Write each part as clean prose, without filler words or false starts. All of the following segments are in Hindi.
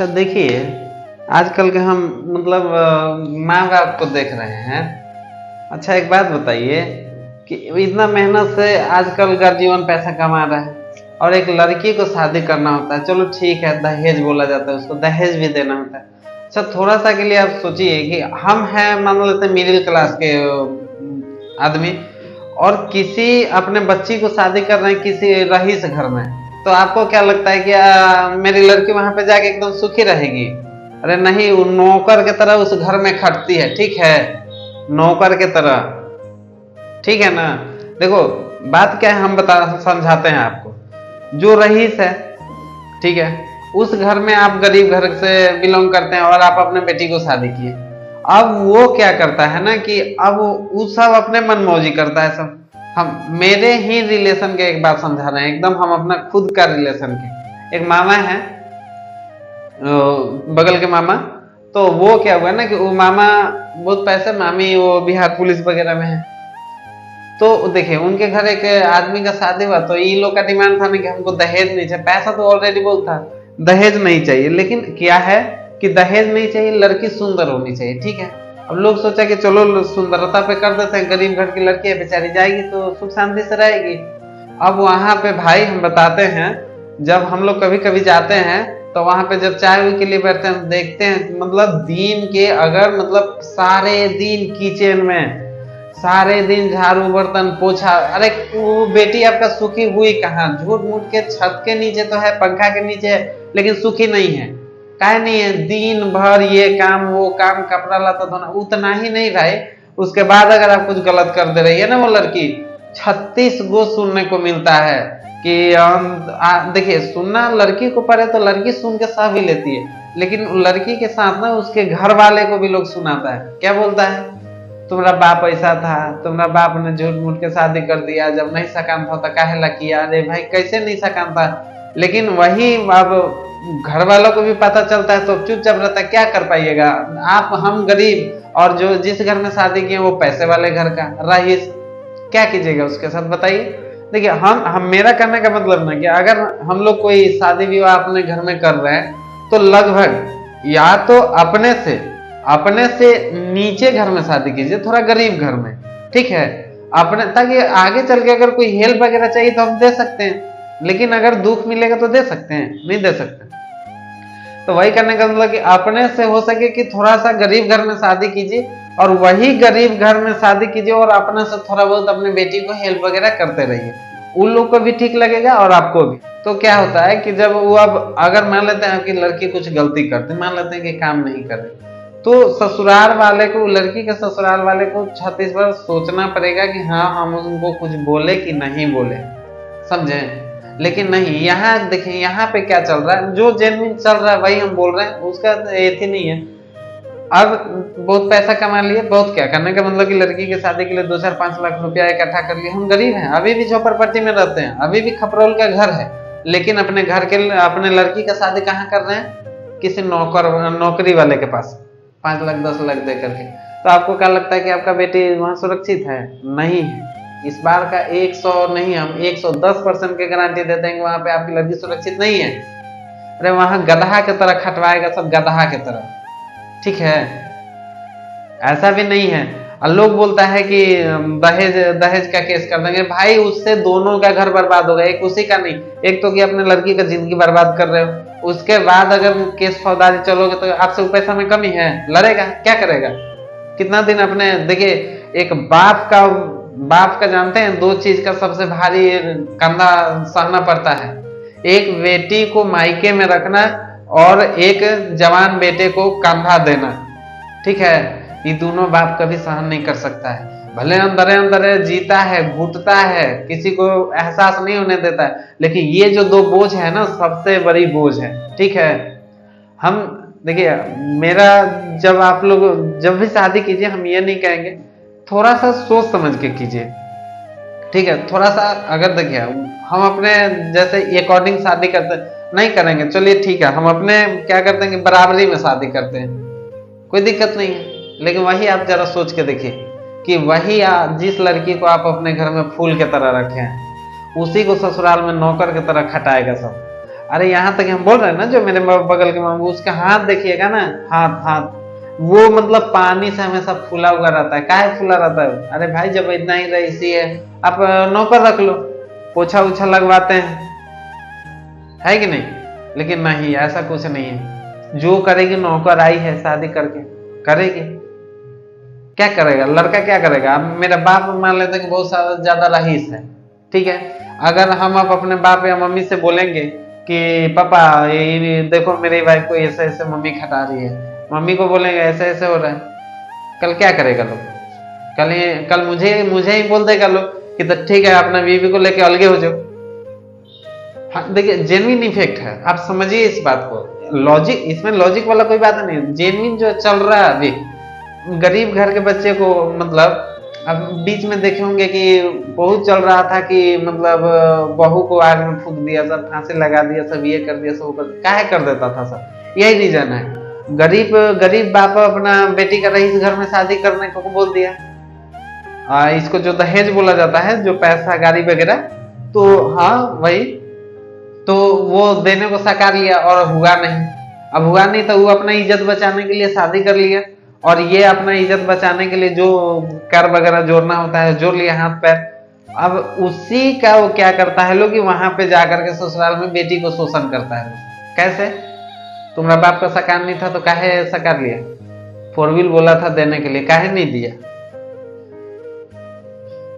अच्छा देखिए, आजकल के हम मतलब माँ बाप को देख रहे हैं। अच्छा एक बात बताइए कि इतना मेहनत से आजकल गर्जीवन पैसा कमा रहा है और एक लड़की को शादी करना होता है। चलो ठीक है, दहेज बोला जाता है, उसको दहेज भी देना होता है। अच्छा थोड़ा सा के लिए आप सोचिए कि हम हैं मान लेते हैं मिडिल क्लास के आदमी, और किसी अपने बच्ची को शादी कर रहे हैं किसी रईस घर में, तो आपको क्या लगता है कि मेरी लड़की वहां पे जाके एकदम सुखी रहेगी? अरे नहीं, वो नौकर के तरह उस घर में खटती है, ठीक है, नौकर के तरह, ठीक है ना। देखो बात क्या है, हम बता समझाते हैं आपको। जो रईस है, ठीक है, उस घर में आप गरीब घर से बिलोंग करते हैं और आप अपने बेटी को शादी किए। अब वो क्या करता है ना कि अब वो सब अपने मनमौजी करता है सब। हम मेरे ही रिलेशन के एक बात समझा रहे हैं, एकदम हम अपना खुद का रिलेशन के। एक मामा है, बगल के मामा, तो वो क्या हुआ ना कि वो मामा बहुत पैसे, मामी वो बिहार पुलिस वगैरह में है। तो देखिए उनके घर एक आदमी का शादी हुआ, तो ये लोग का डिमांड था ना कि हमको दहेज नहीं चाहिए। पैसा तो ऑलरेडी बहुत था, दहेज नहीं चाहिए। लेकिन क्या है कि दहेज नहीं चाहिए, लड़की सुंदर होनी चाहिए, ठीक है। अब लोग सोचा कि चलो सुंदरता पे कर देते हैं, गरीब घर की लड़की है, बेचारी जाएगी तो सुख शांति से रहेगी। अब वहां पे भाई हम बताते हैं, जब हम लोग कभी कभी जाते हैं तो वहां पे जब चाय के लिए बैठते हैं देखते हैं, मतलब दिन के अगर मतलब सारे दिन किचन में, सारे दिन झाड़ू बर्तन पोछा। अरे वो बेटी आपका सुखी हुई कहाँ? झूठ मूठ के छत के नीचे तो है, पंखा के नीचे है, लेकिन सुखी नहीं है। काहे नहीं है? दिन भर ये काम वो काम, कपड़ा लता धोना, उतना ही नहीं भाई, उसके बाद अगर आप कुछ गलत कर दे रही है ना वो लड़की, 36 गो सुनने को मिलता है कि देखिए सुनना लड़की को पड़े तो लड़की सुन के सह भी लेती है, लेकिन लड़की के साथ ना उसके घर वाले को भी लोग सुनाता है। क्या बोलता है? तुम्हारा बाप ऐसा था, तुम्हारा बाप ने झूठ मूठ के शादी कर दिया, जब नहीं सकाम था तो काहे ला किया। अरे भाई कैसे नहीं सकाम था? लेकिन वही अब घर वालों को भी पता चलता है तो चुपचाप रहता है। क्या कर पाइएगा आप? हम गरीब, और जो जिस घर में शादी किए वो पैसे वाले घर का रईस, क्या कीजिएगा उसके साथ बताइए। देखिए हम मेरा कहने का मतलब ना कि अगर हम लोग कोई शादी विवाह अपने घर में कर रहे हैं तो लगभग या तो अपने से नीचे घर में शादी कीजिए, थोड़ा गरीब घर में, ठीक है, अपने, ताकि आगे चल के अगर कोई हेल्प वगैरह चाहिए तो हम दे सकते हैं, लेकिन अगर दुख मिलेगा तो दे सकते हैं, नहीं दे सकते। तो वही करने का मतलब कि अपने से हो सके कि थोड़ा सा गरीब घर में शादी कीजिए, और वही गरीब घर में शादी कीजिए और अपने से थोड़ा बहुत अपनी बेटी को हेल्प वगैरह करते रहिए। उन लोग को भी ठीक लगेगा और आपको भी। तो क्या होता है कि जब वो अब अगर मान लेते हैं कि लड़की कुछ गलती करती, मान लेते हैं कि काम नहीं कर रही, तो ससुराल वाले को, लड़की के ससुराल वाले को 36 बार सोचना पड़ेगा कि हाँ हम उनको कुछ बोले कि नहीं बोले, समझे। लेकिन नहीं, यहाँ देखिए यहाँ पे क्या चल रहा है, जो जेन्युइन चल रहा है वही हम बोल रहे हैं, उसका एथी नहीं है। अब बहुत पैसा कमा लिए, बहुत क्या करने का मतलब कि लड़की की शादी के लिए 2-4-5 लाख रुपया इकट्ठा कर लिए। हम गरीब हैं, अभी भी झोपड़पट्टी में रहते हैं, अभी भी खपरौल का घर है, लेकिन अपने घर के अपने लड़की का शादी कहाँ कर रहे हैं? किसी नौकरी वाले के पास 5 लाख 10 लाख दे करके। तो आपको क्या लगता है कि आपका बेटी वहां सुरक्षित है? नहीं है। इस बार का 100 नहीं, हम 110% की गारंटी देते हैं कि वहां पे आपकी लड़की सुरक्षित नहीं है। अरे वहां गधा की तरह खटवाएगा सब, गधा की तरह, ठीक है। ऐसा भी नहीं है। और लोग बोलता है कि दहेज दहेज का केस कर देंगे। भाई उससे दोनों का घर बर्बाद होगा, एक उसी का नहीं, एक तो कि अपने लड़की का जिंदगी बर्बाद कर रहे हो, उसके बाद अगर केस फौजदारी चलोगे तो आपसे पैसा में कमी है, लड़ेगा, क्या करेगा? कितना दिन अपने देखिए, एक बाप का जानते हैं, 2 चीज का सबसे भारी कंधा सहना पड़ता है। एक बेटी को मायके में रखना और एक जवान बेटे को कंधा देना, ठीक है। ये दोनों बाप कभी सहन नहीं कर सकता है। भले अंदर जीता है, घुटता है, किसी को एहसास नहीं होने देता है, लेकिन ये जो 2 बोझ है ना, सबसे बड़ी बोझ है, ठीक है। हम देखिए, मेरा जब आप लोग जब भी शादी कीजिए, हम ये नहीं कहेंगे, थोड़ा सा सोच समझ के कीजिए, ठीक है। थोड़ा सा अगर देखिए हम अपने जैसे अकॉर्डिंग शादी करते नहीं करेंगे, चलिए ठीक है, हम अपने क्या करते हैं कि बराबरी में शादी करते हैं, कोई दिक्कत नहीं है। लेकिन वही आप जरा सोच के देखिए कि वही जिस लड़की को आप अपने घर में फूल के तरह रखे हैं, उसी को ससुराल में नौकर की तरह खटाएगा सब। अरे यहाँ तक हम बोल रहे हैं ना, जो मेरे बगल के मामू, उसका हाथ देखिएगा ना, हाथ हाथ वो मतलब पानी से हमेशा फूला हुआ रहता है। काहे फूला रहता है? अरे भाई जब इतना ही रईसी है, आप नौकर रख लो, पोछा उछा लगवाते है कि नहीं? लेकिन नहीं, ऐसा कुछ नहीं है। जो करेगी नौकर आई है शादी करके, करेगी। क्या करेगा लड़का, क्या करेगा? अब मेरा बाप मान लेते कि बहुत ज्यादा रईस है, ठीक है, अगर हम अब अपने बाप या मम्मी से बोलेंगे कि पापा ये देखो मेरी वाइफ को ऐसे ऐसे मम्मी खटा रही है, मम्मी को बोलेंगे ऐसे ऐसे हो रहा है, कल क्या करेगा लोग? कल मुझे ही बोल देगा लोग कि तो ठीक है अपना बीवी को लेके अलगे हो जाओ। हाँ देखिए, जेन्युइन इफेक्ट है, आप समझिए इस बात को। लॉजिक, इसमें लॉजिक वाला कोई बात नहीं, जेन्युइन जो चल रहा है अभी। गरीब घर के बच्चे को मतलब, अब बीच में देखे होंगे कि बहुत चल रहा था कि मतलब बहू को आग में फूंक दिया, सब फांसी लगा दिया, सब ये कर दिया, सब काहे कर देता था सब? यही रीजन है। गरीब बाप अपना बेटी का रईस घर में शादी करने को बोल दिया। इसको जो दहेज बोला जाता है, जो पैसा गाड़ी वगैरह, तो हाँ वही, तो वो देने को साकार लिया और हुआ नहीं। अब हुआ नहीं तो वो अपना इज्जत बचाने के लिए शादी कर लिया, और ये अपना इज्जत बचाने के लिए जो कर वगैरह जोड़ना होता है जोड़ लिया हाथ पैर। अब उसी का वो क्या करता है लोग कि वहां पे जाकर के ससुराल में बेटी को शोषण करता है। कैसे? तुम्हारा बाप का सकार नहीं था तो काहे सकार लिया? 4 व्हील बोला था देने के लिए, काहे नहीं दिया?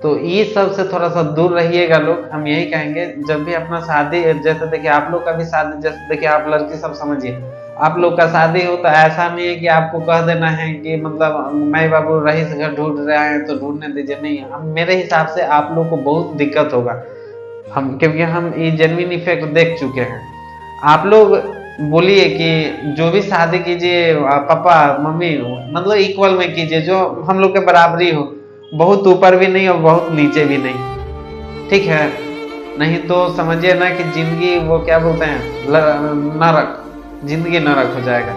तो ये सब से थोड़ा सा दूर रहिएगा लोग, हम यही कहेंगे। जब भी अपना शादी, जैसे देखिए आप लोग का भी शादी, जैसे देखिए आप लड़की सब समझिए, आप लोग का शादी हो तो ऐसा नहीं है कि आपको कह देना है कि मतलब माई बाबू रईस घर ढूंढ रहे हैं तो ढूंढने दीजिए, नहीं। हम मेरे हिसाब से आप लोग को बहुत दिक्कत होगा, क्योंकि हम ये जेन्युइन इफेक्ट देख चुके हैं। आप लोग बोलिए कि जो भी शादी कीजिए पापा मम्मी मतलब इक्वल में कीजिए, जो हम लोग के बराबरी हो, बहुत ऊपर भी नहीं और बहुत नीचे भी नहीं, ठीक है? नहीं तो समझिए ना कि जिंदगी, वो क्या बोलते हैं, नरक, जिंदगी नरक हो जाएगा।